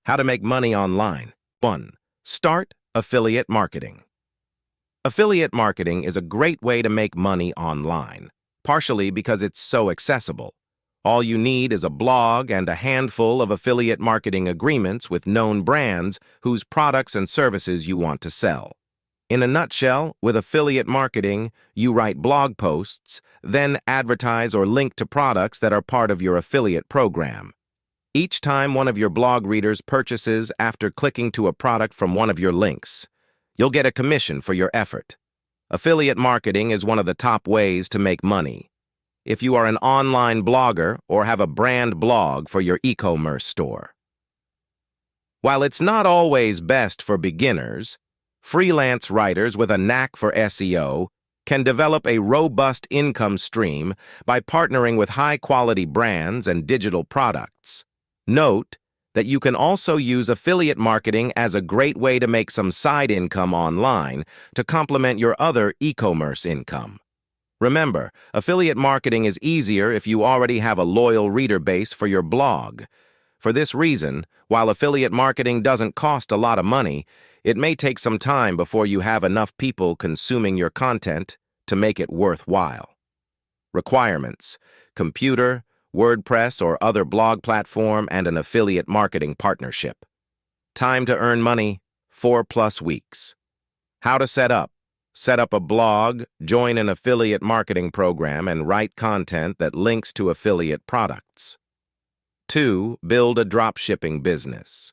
How to make money online. 1. Start affiliate marketing. Affiliate marketing is a great way to make money online, partially because it's so accessible. All you need is a blog and a handful of affiliate marketing agreements with known brands whose products and services you want to sell. In a nutshell, with affiliate marketing, you write blog posts, then advertise or link to products that are part of your affiliate program. Each time one of your blog readers purchases after clicking to a product from one of your links, you'll get a commission for your effort. Affiliate marketing is one of the top ways to make money. If you are an online blogger or have a brand blog for your e-commerce store. While it's not always best for beginners, freelance writers with a knack for SEO can develop a robust income stream by partnering with high-quality brands and digital products. Note that you can also use affiliate marketing as a great way to make some side income online to complement your other e-commerce income. Remember, affiliate marketing is easier if you already have a loyal reader base for your blog. For this reason, while affiliate marketing doesn't cost a lot of money, it may take some time before you have enough people consuming your content to make it worthwhile. Requirements: computer, WordPress or other blog platform, and an affiliate marketing partnership. Time to earn money: 4+ weeks. How to set up: set up a blog, join an affiliate marketing program, and write content that links to affiliate products. 2. Build a dropshipping business.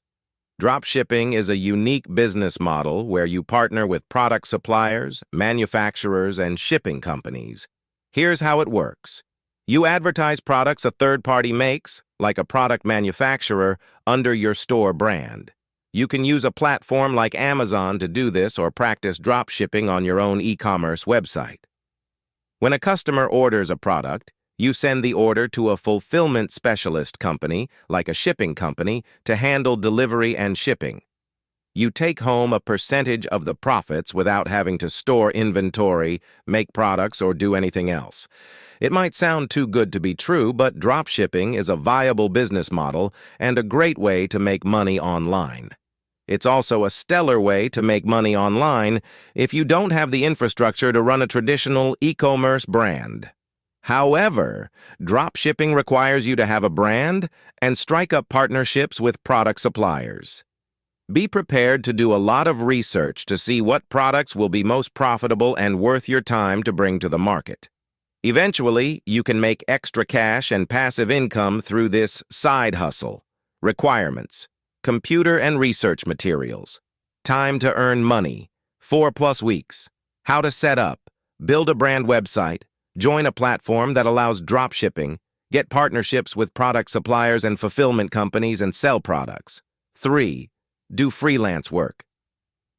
Dropshipping is a unique business model where you partner with product suppliers, manufacturers, and shipping companies. Here's how it works. You advertise products a third party makes, like a product manufacturer, under your store brand. You can use a platform like Amazon to do this or practice dropshipping on your own e-commerce website. When a customer orders a product, you send the order to a fulfillment specialist company, like a shipping company, to handle delivery and shipping. You take home a percentage of the profits without having to store inventory, make products, or do anything else. It might sound too good to be true, but dropshipping is a viable business model and a great way to make money online. It's also a stellar way to make money online if you don't have the infrastructure to run a traditional e-commerce brand. However, dropshipping requires you to have a brand and strike up partnerships with product suppliers. Be prepared to do a lot of research to see what products will be most profitable and worth your time to bring to the market. Eventually, you can make extra cash and passive income through this side hustle. Requirements: computer and research materials. Time to earn money: 4+ weeks. How to set up: build a brand website, join a platform that allows dropshipping, get partnerships with product suppliers and fulfillment companies, and sell products. 3. Do freelance work.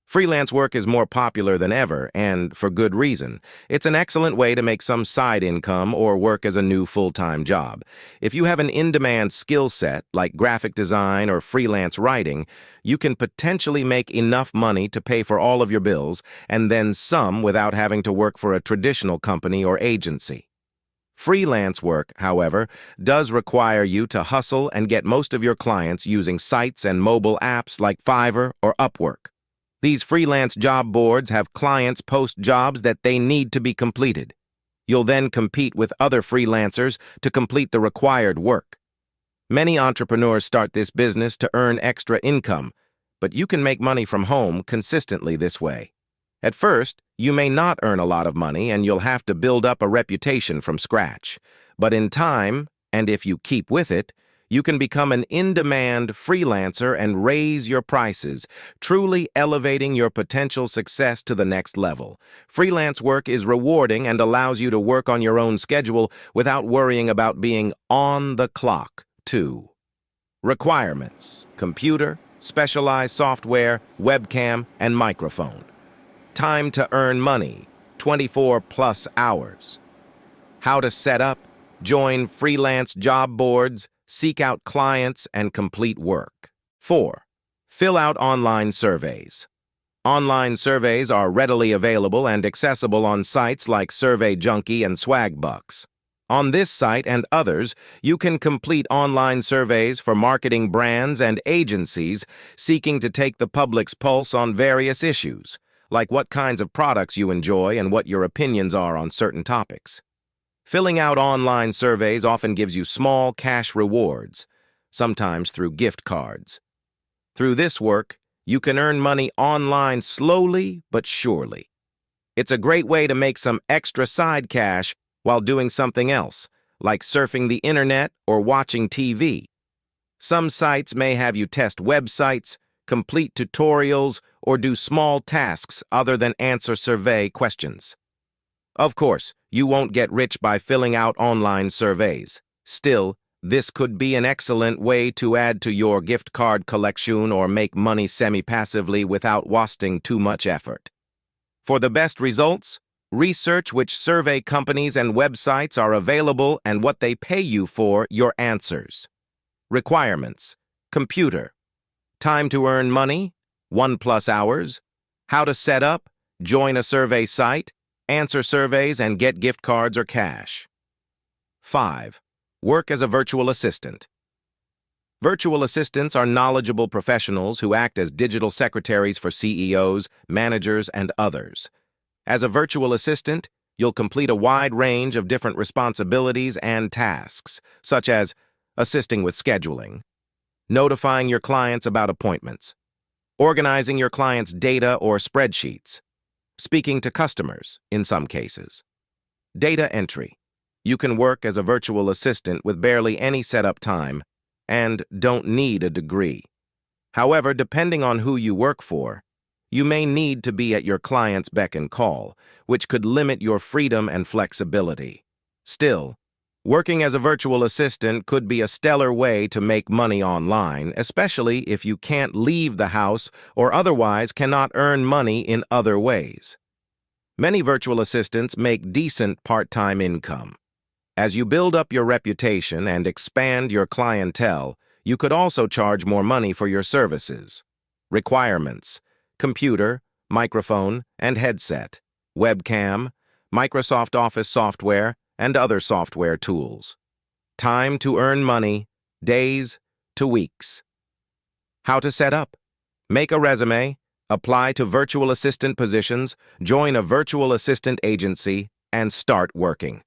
Freelance work is more popular than ever, and for good reason. It's an excellent way to make some side income or work as a new full-time job. If you have an in-demand skill set, like graphic design or freelance writing, you can potentially make enough money to pay for all of your bills, and then some without having to work for a traditional company or agency. Freelance work, however, does require you to hustle and get most of your clients using sites and mobile apps like Fiverr or Upwork. These freelance job boards have clients post jobs that they need to be completed. You'll then compete with other freelancers to complete the required work. Many entrepreneurs start this business to earn extra income, but you can make money from home consistently this way. At first, you may not earn a lot of money and you'll have to build up a reputation from scratch. But in time, and if you keep with it, you can become an in-demand freelancer and raise your prices, truly elevating your potential success to the next level. Freelance work is rewarding and allows you to work on your own schedule without worrying about being on the clock. 2. Requirements: computer, specialized software, webcam, and microphone. Time to earn money: 24+ hours. How to set up: join freelance job boards, seek out clients, and complete work. 4. Fill out online surveys. Online surveys are readily available and accessible on sites like SurveyJunkie and Swagbucks. On this site and others, you can complete online surveys for marketing brands and agencies seeking to take the public's pulse on various issues, like what kinds of products you enjoy and what your opinions are on certain topics. Filling out online surveys often gives you small cash rewards, sometimes through gift cards. Through this work, you can earn money online slowly but surely. It's a great way to make some extra side cash while doing something else, like surfing the internet or watching TV. Some sites may have you test websites, complete tutorials, or do small tasks other than answer survey questions. Of course, you won't get rich by filling out online surveys. Still, this could be an excellent way to add to your gift card collection or make money semi-passively without wasting too much effort. For the best results, research which survey companies and websites are available and what they pay you for your answers. Requirements: computer. Time to earn money: 1+ hours. How to set up, join a survey site, answer surveys, and get gift cards or cash. 5. Work as a virtual assistant. Virtual assistants are knowledgeable professionals who act as digital secretaries for CEOs, managers, and others. As a virtual assistant, you'll complete a wide range of different responsibilities and tasks, such as assisting with scheduling, notifying your clients about appointments, organizing your clients' data or spreadsheets, speaking to customers, in some cases. Data entry. You can work as a virtual assistant with barely any setup time and don't need a degree. However, depending on who you work for, you may need to be at your client's beck and call, which could limit your freedom and flexibility. Still, working as a virtual assistant could be a stellar way to make money online, especially if you can't leave the house or otherwise cannot earn money in other ways. Many virtual assistants make decent part-time income. As you build up your reputation and expand your clientele, you could also charge more money for your services. Requirements: computer, microphone, and headset, webcam, Microsoft Office software, and other software tools. Time to earn money: days to weeks. How to set up: make a resume, apply to virtual assistant positions, join a virtual assistant agency, and start working.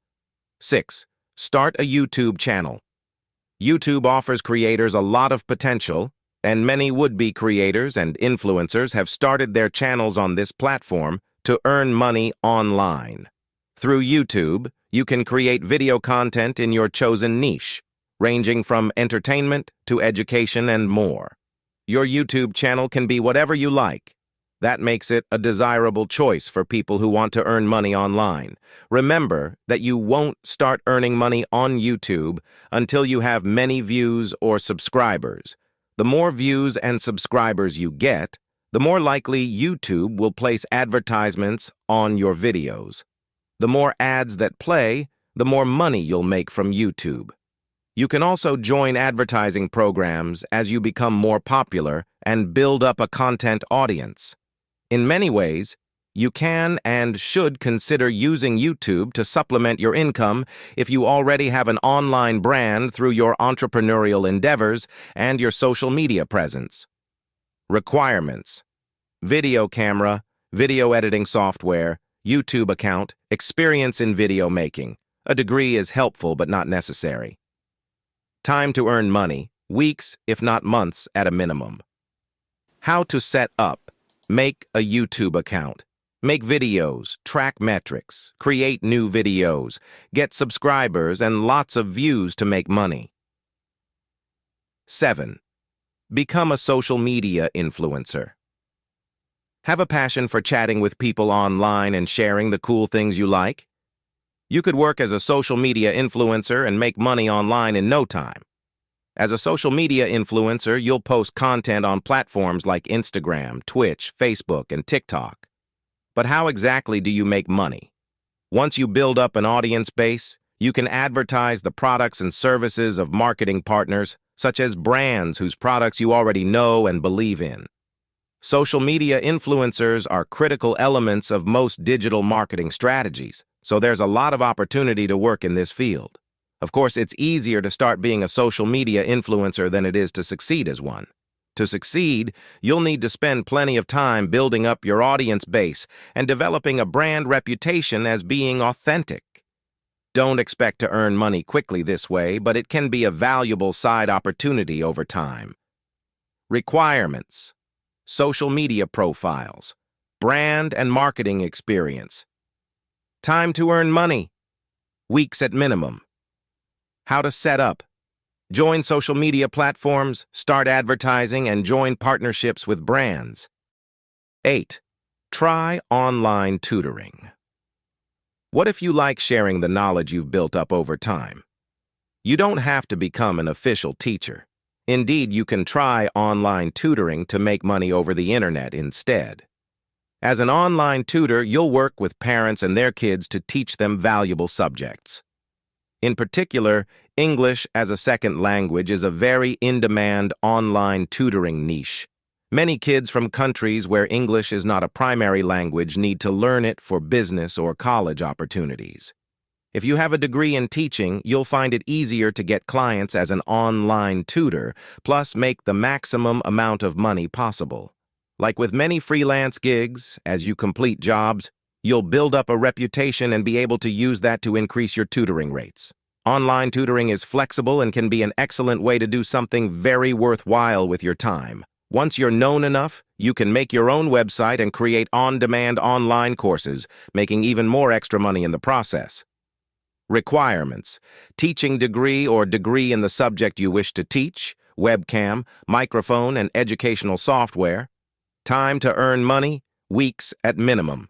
6. Start a YouTube channel. YouTube offers creators a lot of potential, and many would-be creators and influencers have started their channels on this platform to earn money online. Through YouTube, you can create video content in your chosen niche, ranging from entertainment to education and more. Your YouTube channel can be whatever you like. That makes it a desirable choice for people who want to earn money online. Remember that you won't start earning money on YouTube until you have many views or subscribers. The more views and subscribers you get, the more likely YouTube will place advertisements on your videos. The more ads that play, the more money you'll make from YouTube. You can also join advertising programs as you become more popular and build up a content audience. In many ways, you can and should consider using YouTube to supplement your income if you already have an online brand through your entrepreneurial endeavors and your social media presence. Requirements: video camera, video editing software, YouTube account, experience in video making. A degree is helpful but not necessary. Time to earn money: weeks, if not months, at a minimum. How to set up: make a YouTube account. Make videos, track metrics, create new videos, get subscribers and lots of views to make money. 7. Become a social media influencer. Have a passion for chatting with people online and sharing the cool things you like? You could work as a social media influencer and make money online in no time. As a social media influencer, you'll post content on platforms like Instagram, Twitch, Facebook, and TikTok. But how exactly do you make money? Once you build up an audience base, you can advertise the products and services of marketing partners, such as brands whose products you already know and believe in. Social media influencers are critical elements of most digital marketing strategies, so there's a lot of opportunity to work in this field. Of course, it's easier to start being a social media influencer than it is to succeed as one. To succeed, you'll need to spend plenty of time building up your audience base and developing a brand reputation as being authentic. Don't expect to earn money quickly this way, but it can be a valuable side opportunity over time. Requirements: social media profiles, brand and marketing experience. Time to earn money: weeks at minimum. How to set up: join social media platforms, start advertising, and join partnerships with brands. 8. Try online tutoring. What if you like sharing the knowledge you've built up over time? You don't have to become an official teacher. Indeed, you can try online tutoring to make money over the internet instead. As an online tutor, you'll work with parents and their kids to teach them valuable subjects. In particular, English as a second language is a very in-demand online tutoring niche. Many kids from countries where English is not a primary language need to learn it for business or college opportunities. If you have a degree in teaching, you'll find it easier to get clients as an online tutor, plus make the maximum amount of money possible. Like with many freelance gigs, as you complete jobs, you'll build up a reputation and be able to use that to increase your tutoring rates. Online tutoring is flexible and can be an excellent way to do something very worthwhile with your time. Once you're known enough, you can make your own website and create on-demand online courses, making even more extra money in the process. Requirements: teaching degree or degree in the subject you wish to teach, webcam, microphone, and educational software. Time to earn money: weeks at minimum.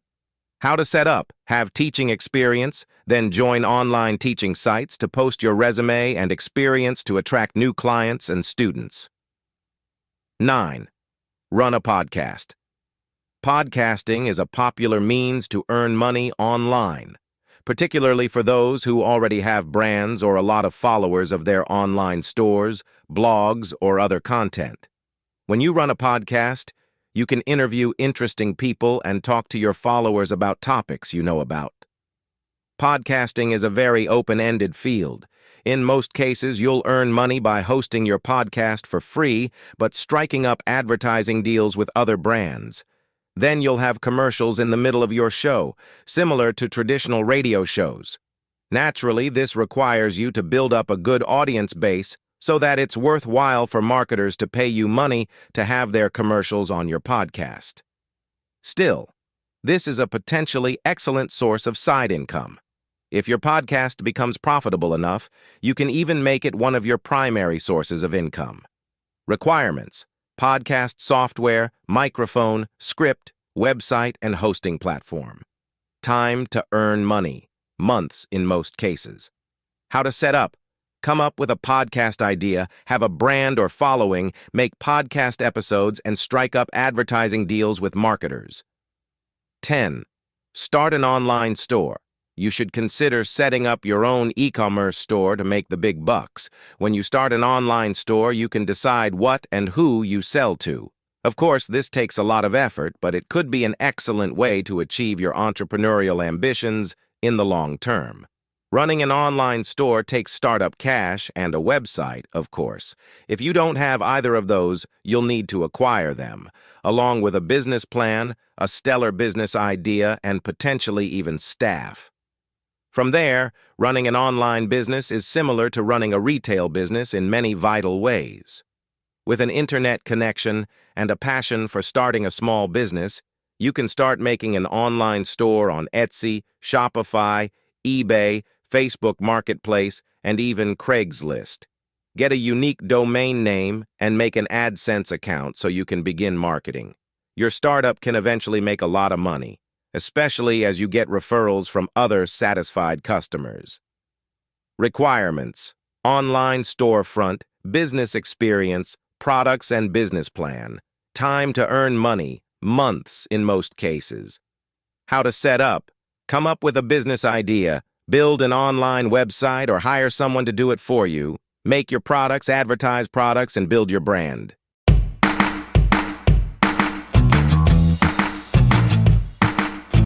How to set up: have teaching experience, then join online teaching sites to post your resume and experience to attract new clients and students. 9. Run a podcast. Podcasting is a popular means to earn money online, particularly for those who already have brands or a lot of followers of their online stores, blogs, or other content. When you run a podcast, you can interview interesting people and talk to your followers about topics you know about. Podcasting is a very open-ended field. In most cases, you'll earn money by hosting your podcast for free, but striking up advertising deals with other brands. Then you'll have commercials in the middle of your show, similar to traditional radio shows. Naturally, this requires you to build up a good audience base so that it's worthwhile for marketers to pay you money to have their commercials on your podcast. Still, this is a potentially excellent source of side income. If your podcast becomes profitable enough, you can even make it one of your primary sources of income. Requirements: podcast software, microphone, script, website, and hosting platform. Time to earn money: months in most cases. How to set up: come up with a podcast idea, have a brand or following, make podcast episodes, and strike up advertising deals with marketers. 10. Start an online store. You should consider setting up your own e-commerce store to make the big bucks. When you start an online store, you can decide what and who you sell to. Of course, this takes a lot of effort, but it could be an excellent way to achieve your entrepreneurial ambitions in the long term. Running an online store takes startup cash and a website, of course. If you don't have either of those, you'll need to acquire them, along with a business plan, a stellar business idea, and potentially even staff. From there, running an online business is similar to running a retail business in many vital ways. With an internet connection and a passion for starting a small business, you can start making an online store on Etsy, Shopify, eBay, Facebook Marketplace, and even Craigslist. Get a unique domain name and make an AdSense account so you can begin marketing. Your startup can eventually make a lot of money, especially as you get referrals from other satisfied customers. Requirements: online storefront, business experience, products and business plan. Time to earn money: months in most cases. How to set up: come up with a business idea, build an online website or hire someone to do it for you. Make your products, advertise products, and build your brand.